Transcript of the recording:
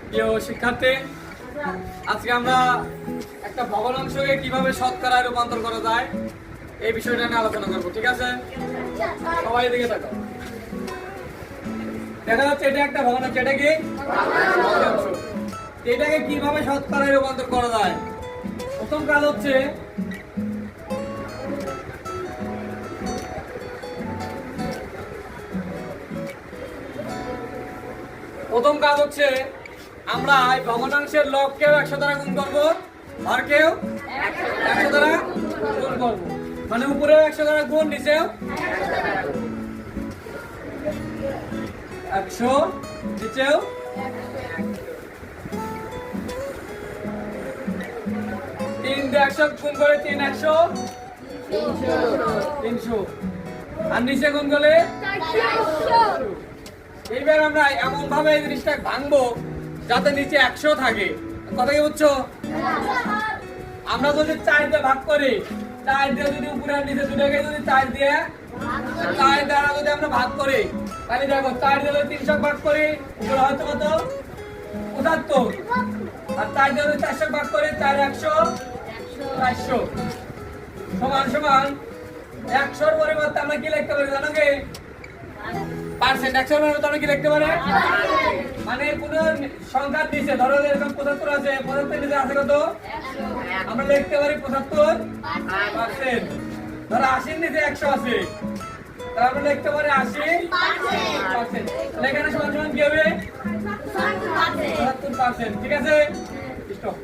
প্রিয় শিক্ষার্থী, আজকে আমরা একটা ভগ্নাংশকে কিভাবে শতকরায় রূপান্তর করা যায় এই বিষয়টা নিয়ে আলোচনা করব। ঠিক আছে, সবাই এদিকে তাকাও। দেখা যাচ্ছে এটা একটা ভগ্নাংশ। এটা কি ভগ্নাংশ? এটাকে কিভাবে শতকরায় রূপান্তর করা যায়? প্রথম কাজ হচ্ছে আমরা এই ভগ্নাংশের লবকেও 100 দ্বারা গুণ করব, হরকেও 100 দ্বারা গুণ করব। মানে উপরেও 100 দ্বারা গুণ, নিচেও 100, নিচেও 3 দিয়ে 100 গুণ করে 3 100 300, আর নিচে গুণ করলে 400। এইবার আমরা এমন ভাবে এই জিনিসটা ভাঙবো যাতে নিচে 100 থাকে। কথা কি বুঝছো? আমরা যদি 4 দিয়ে ভাগ করি, 4 দিয়ে যদি উপরে আর নিচে দুটাকে যদি 4 দ্বারা যদি আমরা ভাগ করি, তাহলে দেখো 4 দিয়ে 300 ভাগ করি, উপরে হয়তো কত 75, আর 4 দিয়ে 400 ভাগ করি, 4 100 400 সমান সমান 100 এর পরিবর্তে আমরা কি লিখতে পারি জানো কি? পার্সেন্ট। 100 এর পরিবর্তে আমরা কি লিখতে পারি? মানে কোন সংখ্যার নিচে, ধরো এরকম 75 আছে, 75 নিচে আছে কত? আমরা লিখতে পারি 75%। ধরো 80 নিচে 100 আছে, তাহলে আমরা লিখতে পারি 80%। তাহলে এখানে সমান সমান কি হবে? 75%। ঠিক আছে, স্টপ।